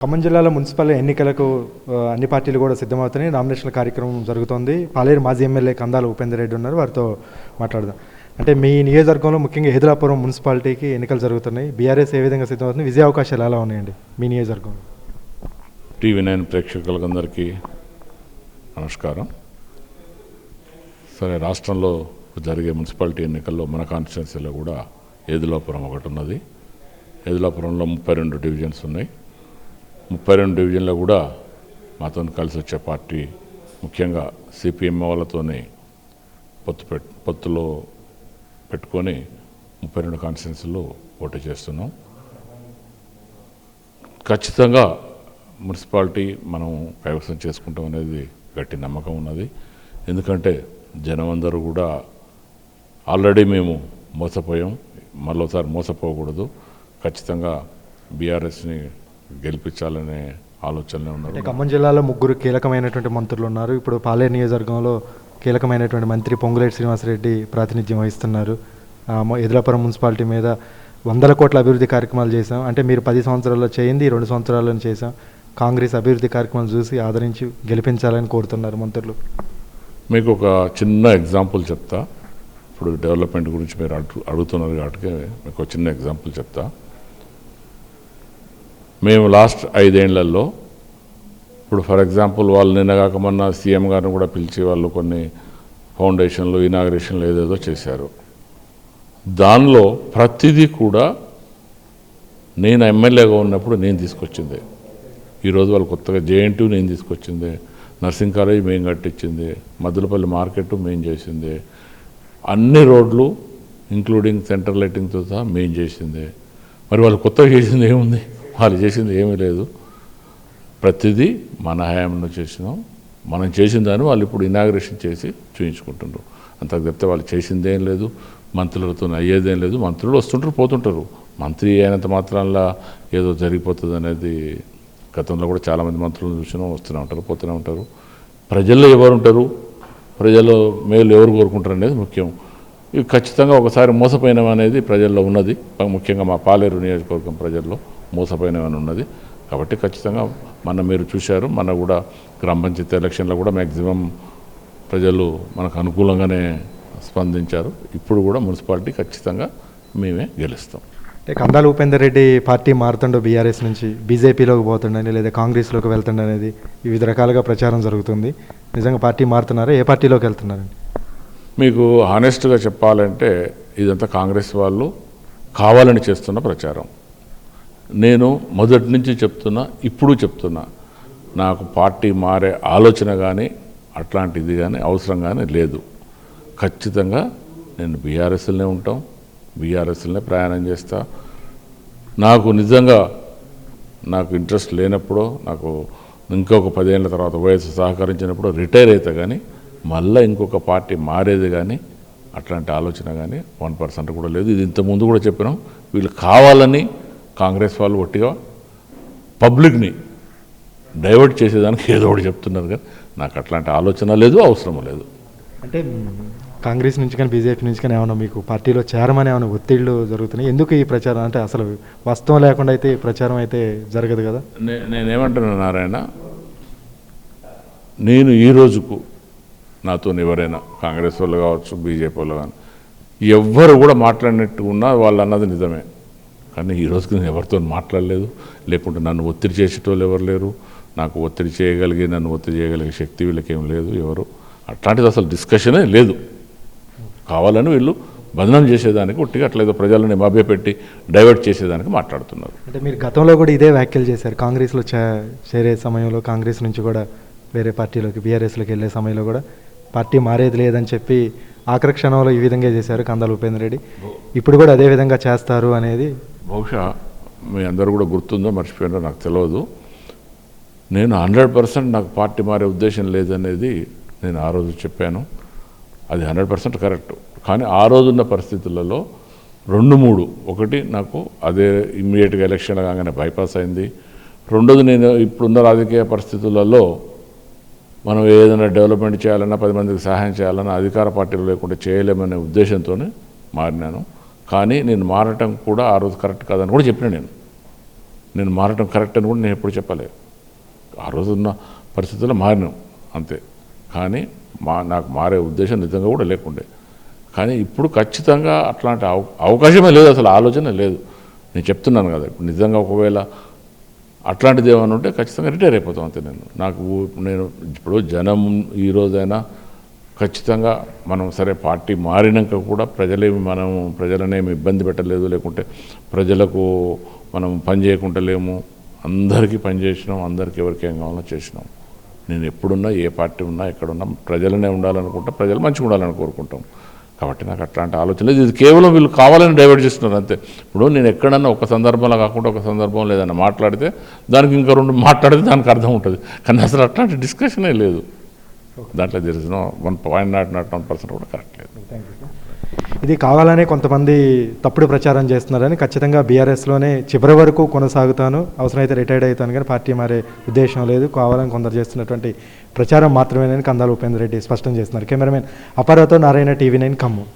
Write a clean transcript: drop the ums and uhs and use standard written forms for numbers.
ఖమ్మం జిల్లాలో మున్సిపల్ ఎన్నికలకు అన్ని పార్టీలు కూడా సిద్ధమవుతున్నాయి. నామినేషన్ల కార్యక్రమం జరుగుతోంది. పాలేరు మాజీ ఎమ్మెల్యే కందాల ఉపేందర్ రెడ్డి ఉన్నారు, వారితో మాట్లాడదాం. అంటే మీ నియోజకవర్గంలో ముఖ్యంగా హైదరాపురం మున్సిపాలిటీకి ఎన్నికలు జరుగుతున్నాయి. బీఆర్ఎస్ ఏ విధంగా సిద్ధమవుతుంది, విజయ అవకాశాలు ఎలా ఉన్నాయండి మీ నియోజకవర్గంలో? TV9 ప్రేక్షకులందరికీ నమస్కారం. సరే, రాష్ట్రంలో జరిగే మున్సిపాలిటీ ఎన్నికల్లో మన కాన్స్టిట్యున్సీలో కూడా ఏదులాపురం ఒకటి ఉన్నది. ఏదులాపురంలో 32 డివిజన్స్ ఉన్నాయి. 32 డివిజన్లో కూడా మాతో కలిసి వచ్చే పార్టీ ముఖ్యంగా CPM వాళ్ళతోనే పొత్తులో పెట్టుకొని 32 కాన్స్టిట్యున్సీలో పోటీ చేస్తున్నాం. ఖచ్చితంగా మున్సిపాలిటీ మనం కైవసం చేసుకుంటాం అనేది గట్టి నమ్మకం ఉన్నది. ఎందుకంటే జనం అందరూ కూడా ఆల్రెడీ మేము మోసపోయాం, మరోసారి మోసపోకూడదు, ఖచ్చితంగా బీఆర్ఎస్ని గెలిపించాలనే ఆలోచనలో ఉన్నారు. ఖమ్మం జిల్లాలో 3 కీలకమైనటువంటి మంత్రులు ఉన్నారు. ఇప్పుడు పాలేరు నియోజకవర్గంలో కీలకమైనటువంటి మంత్రి పొంగులేటి శ్రీనివాసరెడ్డి ప్రాతినిధ్యం వహిస్తున్నారు. ఎదులాపురం మున్సిపాలిటీ మీద 100 కోట్ల అభివృద్ధి కార్యక్రమాలు చేశాం. అంటే మీరు 10 సంవత్సరాల్లో చేయింది 2 సంవత్సరాలను చేశాం. కాంగ్రెస్ అభివృద్ధి కార్యక్రమాలు చూసి ఆదరించి గెలిపించాలని కోరుతున్నారు మంత్రులు. మీకు ఒక చిన్న ఎగ్జాంపుల్ చెప్తా. ఇప్పుడు డెవలప్మెంట్ గురించి మీరు అడుగుతున్నారు కాబట్టి మీకు ఒక చిన్న ఎగ్జాంపుల్ చెప్తా. మేము లాస్ట్ 5 ఏళ్లలో ఇప్పుడు ఫర్ ఎగ్జాంపుల్ వాళ్ళు నిన్నగాక మొన్న CM గారిని కూడా పిలిచి వాళ్ళు కొన్ని ఫౌండేషన్లు ఇనాగ్రేషన్లు ఏదేదో చేశారు. దానిలో ప్రతిదీ కూడా నేను ఎమ్మెల్యేగా ఉన్నప్పుడు నేను తీసుకొచ్చిందే. ఈరోజు వాళ్ళు కొత్తగా JNT నేను తీసుకొచ్చిందే, నర్సింగ్ కాలేజ్ మేము కట్టించింది, మద్దులపల్లి మార్కెట్ మేము చేసిందే, అన్ని రోడ్లు ఇంక్లూడింగ్ సెంటర్ లైటింగ్తో సహా మేము చేసిందే. మరి వాళ్ళు కొత్తగా చేసింది ఏముంది? వాళ్ళు చేసింది ఏమీ లేదు. ప్రతిదీ మన హయాంలో చేసినాం. మనం చేసిన దాన్ని వాళ్ళు ఇప్పుడు ఇనాగ్రేషన్ చేసి చూయించుకుంటున్నారు. అంతకు చెప్తే వాళ్ళు చేసిందేం లేదు, మంత్రులతో అయ్యేదేం లేదు. మంత్రులు వస్తుంటారు పోతుంటారు. మంత్రి అయినంత మాత్రంలో ఏదో జరిగిపోతుంది అనేది గతంలో కూడా చాలామంది మంత్రులను చూసినా వస్తూనే ఉంటారు, పోతూనే ఉంటారు. ప్రజల్లో ఎవరు ఉంటారు, ప్రజల్లో మేలు ఎవరు కోరుకుంటారు అనేది ముఖ్యం. ఇవి ఖచ్చితంగా ఒకసారి మోసపోయినాం అనేది ప్రజల్లో ఉన్నది. ముఖ్యంగా మా పాలేరు నియోజకవర్గం ప్రజల్లో మోసపోయినామని ఉన్నది. కాబట్టి ఖచ్చితంగా మీరు చూశారు, మన కూడా గ్రామ పంచాయతీ ఎలక్షన్లో కూడా మ్యాక్సిమం ప్రజలు మనకు అనుకూలంగానే స్పందించారు. ఇప్పుడు కూడా మున్సిపాలిటీ ఖచ్చితంగా మేమే గెలుస్తాం. అంటే కందాల ఉపేందర్ రెడ్డి పార్టీ మారుతుండో బీఆర్ఎస్ నుంచి బీజేపీలోకి పోతుండని లేదా కాంగ్రెస్లోకి వెళ్తుండనేది వివిధ రకాలుగా ప్రచారం జరుగుతుంది. నిజంగా పార్టీ మారుతున్నారా? ఏ పార్టీలోకి వెళ్తున్నారండి? మీకు హానెస్ట్గా చెప్పాలంటే ఇదంతా కాంగ్రెస్ వాళ్ళు కావాలని చేస్తున్న ప్రచారం. నేను మొదటి నుంచి చెప్తున్నా, ఇప్పుడు చెప్తున్నా, నాకు పార్టీ మారే ఆలోచన కానీ అట్లాంటిది కానీ అవసరం కానీ లేదు. ఖచ్చితంగా నేను బీఆర్ఎస్లోనే ఉంటాం, బీఆర్ఎస్లోనే ప్రయాణం చేస్తా. నాకు నిజంగా ఇంట్రెస్ట్ లేనప్పుడు, నాకు ఇంకొక 10 ఏళ్ళ తర్వాత వయసు సహకరించినప్పుడు రిటైర్ అవుతా, కానీ మళ్ళీ ఇంకొక పార్టీ మారేది కానీ అట్లాంటి ఆలోచన కానీ 1% కూడా లేదు. ఇది ఇంతకుముందు కూడా చెప్పినాం. వీళ్ళు కావాలని కాంగ్రెస్ వాళ్ళు ఒట్టిగా పబ్లిక్ని డైవర్ట్ చేసేదానికి ఏదో ఒకటి చెప్తున్నారు, కానీ నాకు అట్లాంటి ఆలోచన లేదు, అవసరం లేదు. అంటే కాంగ్రెస్ నుంచి కానీ బీజేపీ నుంచి కానీ ఏమన్నా మీకు పార్టీలో చేరమని ఏమైనా ఒత్తిళ్లు జరుగుతున్నాయి? ఎందుకు ఈ ప్రచారం? అంటే అసలు వాస్తవం లేకుండా అయితే ప్రచారం అయితే జరగదు కదా. నేనేమంటున్నా నారాయణ, నేను ఈ రోజుకు నాతో ఎవరైనా కాంగ్రెస్ వాళ్ళు కావచ్చు, బీజేపీ వాళ్ళు కానీ ఎవ్వరు కూడా మాట్లాడినట్టు ఉన్నా వాళ్ళు అన్నది నిజమే. కానీ ఈ రోజుకి నేను ఎవరితో మాట్లాడలేదు. లేకుంటే నన్ను ఒత్తిడి చేసేటోళ్ళు ఎవరు లేరు. నాకు ఒత్తిడి చేయగలిగే, నన్ను ఒత్తిడి చేయగలిగే శక్తి వీళ్ళకేం లేదు. ఎవరు అట్లాంటిది అసలు డిస్కషనే లేదు. కావాలని వీళ్ళు బదనాం చేసేదానికి ఒట్టిగా అట్లేదో ప్రజలని మభ్యపెట్టి డైవర్ట్ చేసేదానికి మాట్లాడుతున్నారు. అంటే మీరు గతంలో కూడా ఇదే వ్యాఖ్యలు చేశారు. కాంగ్రెస్లో చేరే సమయంలో కాంగ్రెస్ నుంచి కూడా వేరే పార్టీలోకి బీఆర్ఎస్లోకి వెళ్ళే సమయంలో కూడా పార్టీ మారేది లేదని చెప్పి ఆఖరి క్షణంలో ఈ విధంగా చేశారు కందాల ఉపేందర్ రెడ్డి. ఇప్పుడు కూడా అదే విధంగా చేస్తారు అనేది బహుశా మీ అందరూ కూడా గుర్తుందో మర్చిపోయినో నాకు తెలియదు. నేను 100% నాకు పార్టీ మారే ఉద్దేశం లేదనేది నేను ఆ రోజు చెప్పాను. అది 100% కరెక్ట్. కానీ ఆ రోజున్న పరిస్థితులలో 2-3, ఒకటి నాకు అదే ఇమ్మీడియట్గా ఎలక్షన్లు కాగానే బైపాస్ అయింది. రెండోది, నేను ఇప్పుడున్న రాజకీయ పరిస్థితులలో మనం ఏదైనా డెవలప్మెంట్ చేయాలన్నా, 10 మందికి సహాయం చేయాలన్నా అధికార పార్టీలు లేకుండా చేయలేమనే ఉద్దేశంతోనే మారినాను. కానీ నేను మారటం కూడా ఆ రోజు కరెక్ట్ కాదని కూడా చెప్పిన నేను. నేను మారటం కరెక్ట్ అని కూడా నేను ఎప్పుడు చెప్పలేదు. ఆ రోజున్న పరిస్థితుల్లో మారినాం అంతే. కానీ నాకు మారే ఉద్దేశం నిజంగా కూడా లేకుండే. కానీ ఇప్పుడు ఖచ్చితంగా అట్లాంటి అవకాశమే లేదు, అసలు ఆలోచన లేదు. నేను చెప్తున్నాను కదా, ఇప్పుడు నిజంగా ఒకవేళ అట్లాంటిది ఏమైనా ఉంటే ఖచ్చితంగా రిటైర్ అయిపోతాం అంతే. నేను ఇప్పుడు జనం ఈ రోజైనా ఖచ్చితంగా మనం సరే పార్టీ మారినాక కూడా ప్రజలనేమి ఇబ్బంది పెట్టలేదు, లేకుంటే ప్రజలకు మనం పని చేయకుండా లేము. అందరికీ పని చేసినాం, అందరికీ ఎవరికి ఏం కావాలో చేసినాం. నేను ఎప్పుడున్నా ఏ పార్టీ ఉన్నా ఎక్కడున్నా ప్రజలనే ఉండాలనుకుంటా, ప్రజలు మంచిగా ఉండాలని కోరుకుంటాం. కాబట్టి నాకు అట్లాంటి ఆలోచన లేదు. ఇది కేవలం వీళ్ళు కావాలని డైవర్ట్ చేస్తున్నారు అంతే. ఇప్పుడు నేను ఎక్కడన్నా ఒక సందర్భంలో కాకుండా ఒక సందర్భంలో ఏదైనా మాట్లాడితే దానికి ఇంకా 2 మాట్లాడితే దానికి అర్థం ఉంటుంది. కానీ అసలు అట్లాంటి డిస్కషనే లేదు దాంట్లో. తెలిసిన 1.01% కూడా కరెక్ట్ లేదు. ఇది కావాలనే కొంతమంది తప్పుడు ప్రచారం చేస్తున్నారని, ఖచ్చితంగా బీఆర్ఎస్లోనే చివరి వరకు కొనసాగుతాను, అవసరమైతే రిటైర్డ్ అవుతాను, కానీ పార్టీ మారే ఉద్దేశం లేదు, కావాలని కొందరు చేస్తున్నటువంటి ప్రచారం మాత్రమేనని కందాల ఉపేందర్ రెడ్డి స్పష్టం చేస్తున్నారు. కెమెరామెన్ అపారాతో నారాయణ, TV9 ఖమ్మం.